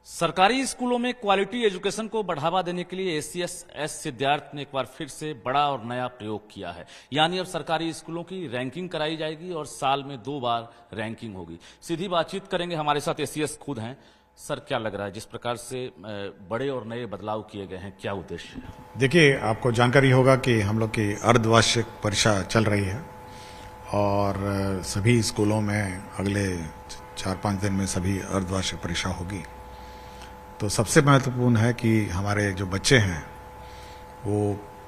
सरकारी स्कूलों में क्वालिटी एजुकेशन को बढ़ावा देने के लिए एससीएस सिद्धार्थ ने एक बार फिर से बड़ा और नया प्रयोग किया है। यानी अब सरकारी स्कूलों की रैंकिंग कराई जाएगी और साल में 2 बार रैंकिंग होगी। सीधी बातचीत करेंगे, हमारे साथ एससीएस खुद हैं। सर, क्या लग रहा है जिस प्रकार से बड़े और नए बदलाव किए गए हैं, क्या उद्देश्य है? देखिए, आपको जानकारी होगा कि हम लोग की अर्धवार्षिक परीक्षा चल रही है और सभी स्कूलों में अगले 4-5 दिन में सभी अर्धवार्षिक परीक्षा होगी। तो सबसे महत्वपूर्ण है कि हमारे जो बच्चे हैं वो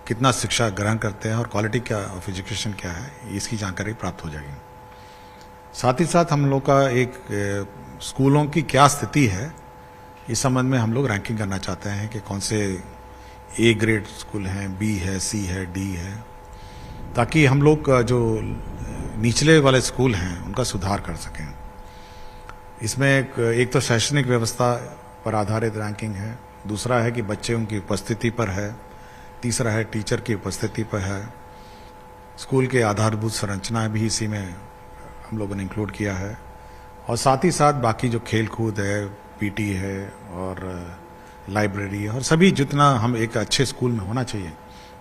कितना शिक्षा ग्रहण करते हैं और क्वालिटी क्या ऑफ एजुकेशन क्या है, इसकी जानकारी प्राप्त हो जाएगी। साथ ही साथ हम लोग का एक स्कूलों की क्या स्थिति है, इस संबंध में हम लोग रैंकिंग करना चाहते हैं कि कौन से ए ग्रेड स्कूल हैं, बी है, सी है, डी है, ताकि हम लोग जो निचले वाले स्कूल हैं उनका सुधार कर सकें। इसमें एक तो शैक्षणिक व्यवस्था पर आधारित रैंकिंग है, दूसरा है कि बच्चे उनकी उपस्थिति पर है, तीसरा है टीचर की उपस्थिति पर है, स्कूल के आधारभूत संरचना भी इसी में हम लोगों ने इंक्लूड किया है, और साथ ही साथ बाकी जो खेल कूद है, पीटी है और लाइब्रेरी है, और सभी जितना हम एक अच्छे स्कूल में होना चाहिए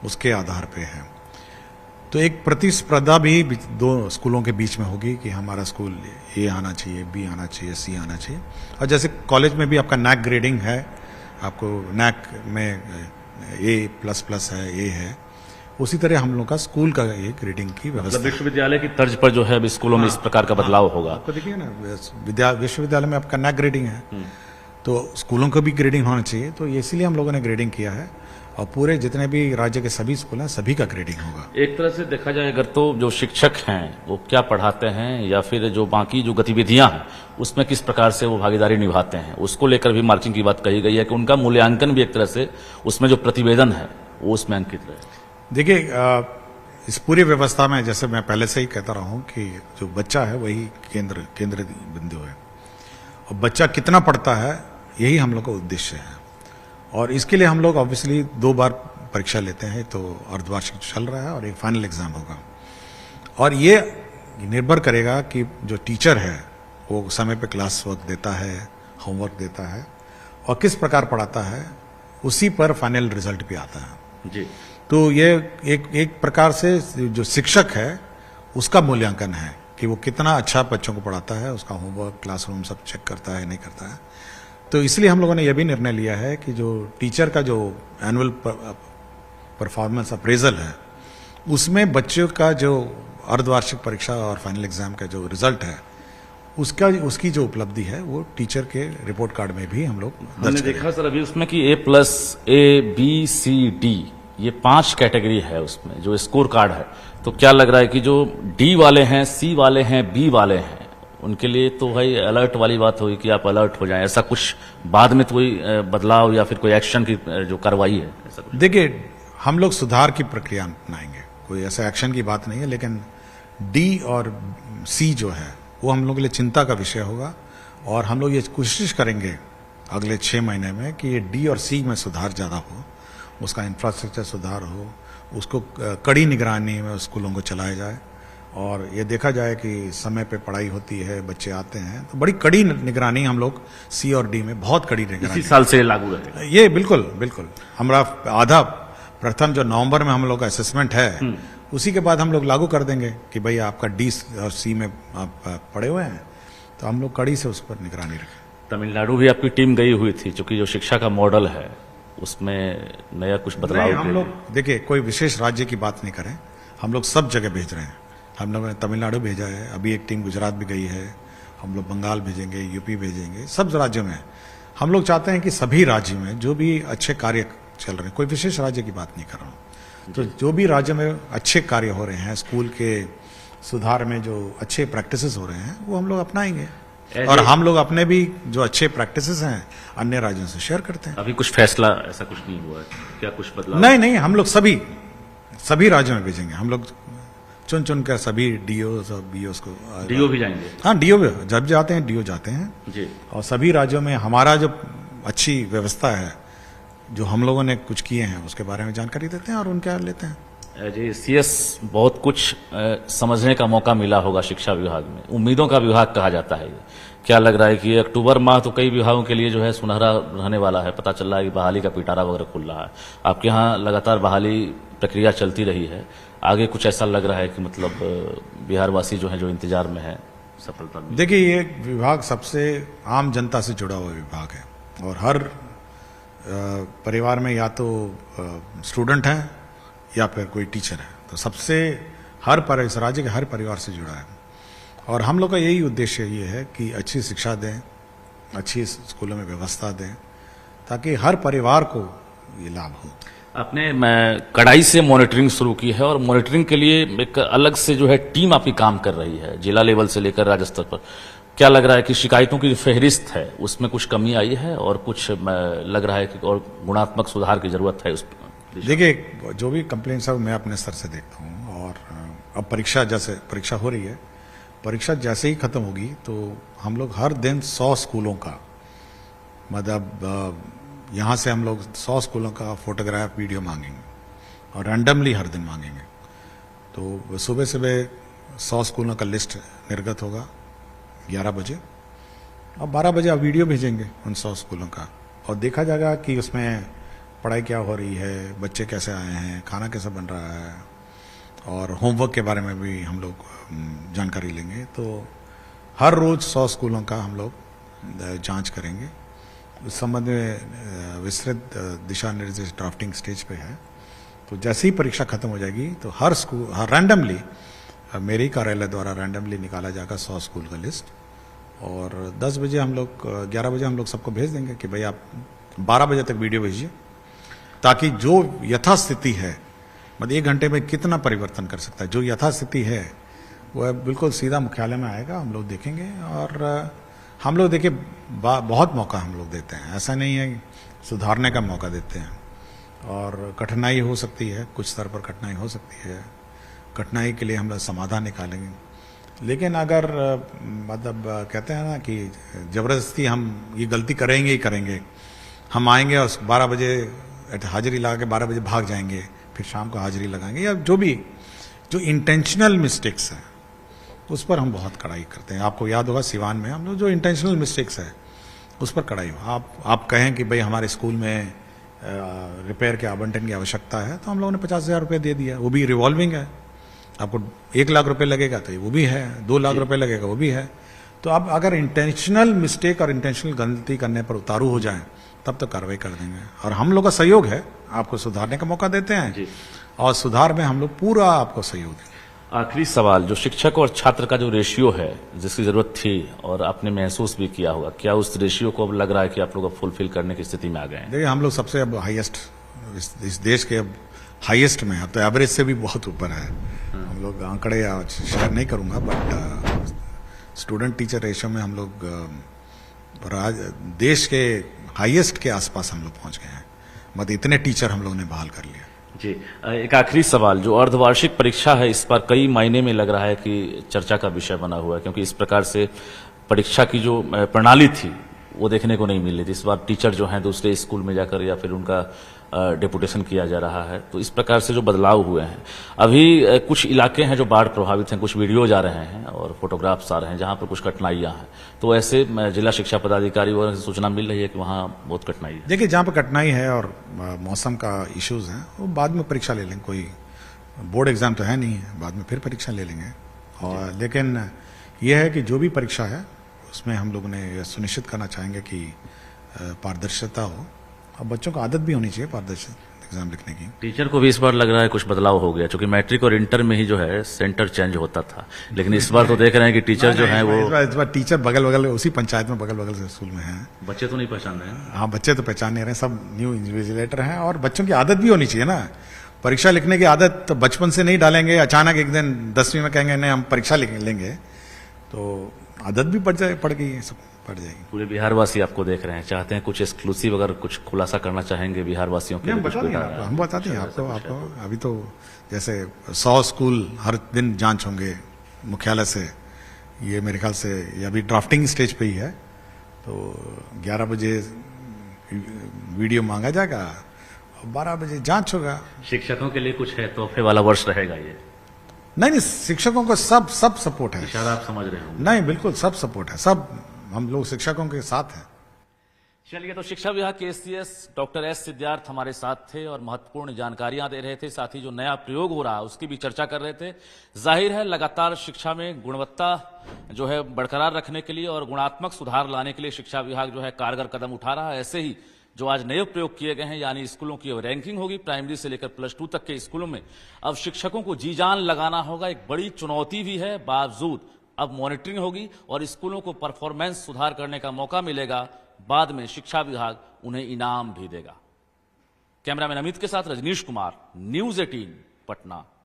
उसके आधार पे है। तो एक प्रतिस्पर्धा भी 2 स्कूलों के बीच में होगी कि हमारा स्कूल ए आना चाहिए, बी आना चाहिए, सी आना चाहिए। और जैसे कॉलेज में भी आपका नैक ग्रेडिंग है, आपको नैक में A++ है, ए है, उसी तरह हम लोग का स्कूल का ये ग्रेडिंग की व्यवस्था। विश्वविद्यालय की तर्ज पर जो है अब स्कूलों में इस प्रकार का बदलाव होगा। आपको देखिए ना, विश्वविद्यालय में आपका नैक ग्रेडिंग है, तो स्कूलों का भी ग्रेडिंग होना चाहिए। तो इसीलिए हम लोगों ने ग्रेडिंग किया है और पूरे जितने भी राज्य के सभी स्कूल हैं सभी का ग्रेडिंग होगा। एक तरह से देखा जाए अगर, तो जो शिक्षक हैं वो क्या पढ़ाते हैं या फिर जो बाकी जो गतिविधियां हैं उसमें किस प्रकार से वो भागीदारी निभाते हैं, उसको लेकर भी मार्किंग की बात कही गई है कि उनका मूल्यांकन भी एक तरह से उसमें जो प्रतिवेदन है वो उसमें अंकित रहे। देखिए, इस पूरी व्यवस्था में जैसे मैं पहले से ही कहता रहा हूं कि जो बच्चा है वही केंद्र बिंदु है, और बच्चा कितना पढ़ता है यही हम लोग का उद्देश्य है। और इसके लिए हम लोग ऑब्वियसली 2 बार परीक्षा लेते हैं, तो अर्धवार्षिक चल रहा है और एक फाइनल एग्जाम होगा। और ये निर्भर करेगा कि जो टीचर है वो समय पे क्लास वर्क देता है, होमवर्क देता है और किस प्रकार पढ़ाता है, उसी पर फाइनल रिजल्ट भी आता है जी। तो ये एक प्रकार से जो शिक्षक है उसका मूल्यांकन है कि वो कितना अच्छा बच्चों को पढ़ाता है, उसका होमवर्क, क्लासरूम सब चेक करता है नहीं करता है। तो इसलिए हम लोगों ने यह भी निर्णय लिया है कि जो टीचर का जो एनुअल परफॉर्मेंस अप्रेजल है उसमें बच्चों का जो अर्धवार्षिक परीक्षा और फाइनल एग्जाम का जो रिजल्ट है उसकी जो उपलब्धि है वो टीचर के रिपोर्ट कार्ड में भी हम लोग हमने देखा सर अभी उसमें कि A+, A, B, C, D ये 5 कैटेगरी है उसमें जो स्कोर कार्ड है। तो क्या लग रहा है कि जो D वाले हैं, C वाले हैं, B वाले हैं, उनके लिए तो भाई अलर्ट वाली बात होगी कि आप अलर्ट हो जाएं, ऐसा कुछ बाद में तो कोई बदलाव या फिर कोई एक्शन की जो कार्रवाई है, ऐसा कुछ? देखिए, हम लोग सुधार की प्रक्रिया अपनाएंगे, कोई ऐसा एक्शन की बात नहीं है, लेकिन डी और सी जो है वो हम लोग के लिए चिंता का विषय होगा और हम लोग ये कोशिश करेंगे अगले 6 महीने में कि ये डी और सी में सुधार ज्यादा हो, उसका इंफ्रास्ट्रक्चर सुधार हो, उसको कड़ी निगरानी में स्कूलों को चलाया जाए और ये देखा जाए कि समय पे पढ़ाई होती है, बच्चे आते हैं, तो बड़ी कड़ी निगरानी हम लोग सी और डी में बहुत कड़ी निगरानी इसी साल से लागू रहेगा ये। बिल्कुल हमारा आधा प्रथम जो नवंबर में हम लोग का असेसमेंट है उसी के बाद हम लोग लागू कर देंगे कि भाई आपका डी और सी में आप पढ़े हुए हैं, तो हम लोग कड़ी से उस पर निगरानी रखें। तमिलनाडु भी आपकी टीम गई हुई थी, क्योंकि जो शिक्षा का मॉडल है उसमें नया कुछ बदलाव। हम लोग देखिए कोई विशेष राज्य की बात नहीं करें, हम लोग सब जगह भेज रहे हैं। हम लोगों ने तमिलनाडु भेजा है, अभी एक टीम गुजरात भी गई है, हम लोग बंगाल भेजेंगे, यूपी भेजेंगे, सब राज्यों में। हम लोग चाहते हैं कि सभी राज्य में जो भी अच्छे कार्य चल रहे हैं, कोई विशेष राज्य की बात नहीं कर रहा हूं, तो जो भी राज्य में अच्छे कार्य हो रहे हैं, स्कूल के सुधार में जो अच्छे प्रैक्टिसेस हो रहे हैं वो हम लोग अपनाएंगे और हम लोग अपने भी जो अच्छे प्रैक्टिसेस हैं अन्य राज्यों से शेयर करते हैं। अभी कुछ फैसला ऐसा कुछ नहीं हुआ है क्या, कुछ बदलाव? नहीं, हम लोग सभी राज्यों में भेजेंगे। हम लोग चुन कर सभी डीओस और बीओस को। डीओ भी जाएंगे? हाँ, डीओ भी जब जाते हैं डीओ जाते हैं जी। और सभी राज्यों में हमारा जो अच्छी व्यवस्था है जो हम लोगों ने कुछ किए हैं उसके बारे में जानकारी देते हैं और उनके लेते हैं। जी, सीएस बहुत कुछ समझने का मौका मिला होगा शिक्षा विभाग में, उम्मीदों का विभाग कहा जाता है। क्या लग रहा है कि अक्टूबर माह तो कई विभागों के लिए जो है सुनहरा रहने वाला है, पता चल रहा है कि बहाली का पिटारा वगैरह खुल रहा है, आपके यहाँ लगातार बहाली प्रक्रिया चलती रही है, आगे कुछ ऐसा लग रहा है कि मतलब बिहार वासी जो है जो इंतजार में है सफलता में? देखिए, ये विभाग सबसे आम जनता से जुड़ा हुआ विभाग है और हर परिवार में या तो स्टूडेंट है या फिर कोई टीचर है, तो सबसे इस राज्य के हर परिवार से जुड़ा है। और हम लोग का यही उद्देश्य ये है कि अच्छी शिक्षा दें, अच्छी स्कूलों में व्यवस्था दें, ताकि हर परिवार को ये लाभ हो। आपने कड़ाई से मॉनिटरिंग शुरू की है और मॉनिटरिंग के लिए एक अलग से जो है टीम आपकी काम कर रही है, जिला लेवल से लेकर राज्य स्तर पर। क्या लग रहा है कि शिकायतों की जो फहरिस्त है उसमें कुछ कमी आई है और कुछ लग रहा है कि और गुणात्मक सुधार की जरूरत है उस? देखिए, जो भी कंप्लेंट्स है मैं अपने स्तर से देखता हूँ और अब परीक्षा हो रही है, परीक्षा जैसे ही खत्म होगी तो हम लोग हर दिन 100 स्कूलों का, मतलब यहाँ से हम लोग 100 स्कूलों का फोटोग्राफ वीडियो मांगेंगे और रैंडमली हर दिन मांगेंगे। तो सुबह 100 स्कूलों का लिस्ट निर्गत होगा 11 बजे और 12 बजे आप वीडियो भेजेंगे उन 100 स्कूलों का और देखा जाएगा कि उसमें पढ़ाई क्या हो रही है, बच्चे कैसे आए हैं, खाना कैसे बन रहा है और होमवर्क के बारे में भी हम लोग जानकारी लेंगे। तो हर रोज 100 स्कूलों का हम लोग जांच करेंगे। इस संबंध में विस्तृत दिशा निर्देश ड्राफ्टिंग स्टेज पे है। तो जैसे ही परीक्षा खत्म हो जाएगी तो हर रैंडमली मेरे ही कार्यालय द्वारा रैंडमली निकाला जाएगा 100 स्कूल का लिस्ट और 10 बजे हम लोग 11 बजे हम लोग सबको भेज देंगे कि भाई आप 12 बजे तक वीडियो भेजिए, ताकि जो यथास्थिति है, मतलब 1 घंटे में कितना परिवर्तन कर सकता है, जो यथास्थिति है वह बिल्कुल सीधा मुख्यालय में आएगा, हम लोग देखेंगे। और हम लोग देखिए बहुत मौका हम लोग देते हैं, ऐसा नहीं है, सुधारने का मौका देते हैं और कठिनाई हो सकती है, कुछ स्तर पर कठिनाई हो सकती है, कठिनाई के लिए हम लोग समाधान निकालेंगे। लेकिन अगर मतलब कहते हैं ना कि जबरदस्ती हम ये गलती करेंगे ही करेंगे, हम आएंगे और 12 बजे हाजिरी लगा के 12 बजे भाग जाएंगे, फिर शाम को हाजिरी लगाएंगे, या जो इंटेंशनल मिस्टेक्स है उस पर हम बहुत कड़ाई करते हैं। आपको याद होगा सिवान में हम लोग जो इंटेंशनल मिस्टेक्स है उस पर कड़ाई हो। आप कहें कि भाई हमारे स्कूल में रिपेयर के आवंटन की आवश्यकता है तो हम लोगों ने 50,000 रुपये दे दिया, वो भी रिवॉल्विंग है। आपको 1 लाख रुपए लगेगा तो वो भी है, 2 लाख रुपए लगेगा वो भी है। तो आप अगर इंटेंशनल मिस्टेक और इंटेंशनल गलती करने पर उतारू हो जाएं तब तो कार्रवाई कर देंगे और हम लोग का सहयोग है, आपको सुधारने का मौका देते हैं और सुधार में हम लोग पूरा आपको सहयोग देंगे। आखिरी सवाल, जो शिक्षक और छात्र का जो रेशियो है जिसकी जरूरत थी और आपने महसूस भी किया होगा, क्या उस रेशियो को अब लग रहा है कि आप लोग अब फुलफिल करने की स्थिति में आ गए हैं? देखिए, हम लोग सबसे अब हाईएस्ट इस देश के अब हाईएस्ट में, अब तो एवरेज से भी बहुत ऊपर है। हम लोग आंकड़े आज शेयर नहीं करूंगा, बट स्टूडेंट टीचर रेशियो में हम लोग देश के हाईएस्ट के आसपास हम लोग पहुंच गए हैं। मतलब इतने टीचर हम लोगों ने बहाल कर लिया। जी, एक आखिरी सवाल, जो अर्धवार्षिक परीक्षा है इस बार कई मायने में लग रहा है कि चर्चा का विषय बना हुआ है, क्योंकि इस प्रकार से परीक्षा की जो प्रणाली थी वो देखने को नहीं मिल रही थी। इस बार टीचर जो हैं दूसरे स्कूल में जाकर या फिर उनका डेपुटेशन किया जा रहा है, तो इस प्रकार से जो बदलाव हुए हैं। अभी कुछ इलाके हैं जो बाढ़ प्रभावित हैं, कुछ वीडियोज आ रहे हैं और फोटोग्राफ्स आ रहे हैं जहां पर कुछ कठिनाइयां हैं, तो ऐसे जिला शिक्षा पदाधिकारी वगैरह से सूचना मिल रही है कि वहां बहुत कठिनाई है। देखिए, जहां पर कठिनाई है और मौसम का इश्यूज है वो बाद में परीक्षा ले लेंगे, कोई बोर्ड एग्जाम तो है नहीं है, बाद में फिर परीक्षा ले लेंगे। और लेकिन यह है कि जो भी परीक्षा है उसमें हम लोग ने सुनिश्चित करना चाहेंगे कि पारदर्शिता हो और बच्चों को आदत भी होनी चाहिए पारदर्शी एग्जाम लिखने की। टीचर को भी इस बार लग रहा है कुछ बदलाव हो गया, क्योंकि मैट्रिक और इंटर में ही जो है सेंटर चेंज होता था, लेकिन इस बार तो देख रहे हैं कि टीचर जो है वो इस बार टीचर बगल उसी पंचायत में बगल से स्कूल में हैं। बच्चे तो नहीं पहचान रहे हैं। हाँ, बच्चे तो पहचान नहीं रहे, सब न्यू इन्विजिलेटर हैं और बच्चों की आदत भी होनी चाहिए ना। परीक्षा लिखने की आदत तो बचपन से नहीं डालेंगे, अचानक एक दिन 10वीं में कहेंगे नहीं हम परीक्षा लेंगे, तो आदत भी पड़ गई, सब पड़ जाएगी। पूरे बिहार वासी आपको देख रहे हैं, चाहते हैं कुछ एक्सक्लूसिव अगर कुछ खुलासा करना चाहेंगे बिहार वासियों के लिए? हम बताते हैं आपको। अभी तो जैसे 100 स्कूल हर दिन जांच होंगे मुख्यालय से, ये मेरे ख्याल से ये अभी ड्राफ्टिंग स्टेज पे ही है। तो 11 बजे वीडियो मांगा जाएगा और 12 बजे जांच होगा। शिक्षकों के लिए कुछ है, तोहफे वाला वर्ष रहेगा ये? नहीं, शिक्षकों को सब सपोर्ट है। इशारा आप समझ रहे हो? नहीं, बिल्कुल सब सपोर्ट है, सब हम लोग शिक्षकों के साथ हैं। चलिए, तो शिक्षा विभाग के एससीएस डॉक्टर एस सिद्धार्थ हमारे साथ थे और महत्वपूर्ण जानकारियां दे रहे थे। साथ ही जो नया प्रयोग हो रहा है उसकी भी चर्चा कर रहे थे। जाहिर है लगातार शिक्षा में गुणवत्ता जो है बरकरार रखने के लिए और गुणात्मक सुधार लाने के लिए शिक्षा विभाग जो है कारगर कदम उठा रहा है। ऐसे ही जो आज नए प्रयोग किए गए हैं, यानी स्कूलों की अब रैंकिंग होगी प्राइमरी से लेकर +2 तक के स्कूलों में। अब शिक्षकों को जी जान लगाना होगा, एक बड़ी चुनौती भी है। बावजूद अब मॉनिटरिंग होगी और स्कूलों को परफॉर्मेंस सुधार करने का मौका मिलेगा। बाद में शिक्षा विभाग उन्हें इनाम भी देगा। कैमरामैन अमित के साथ रजनीश कुमार, न्यूज़ 18 पटना।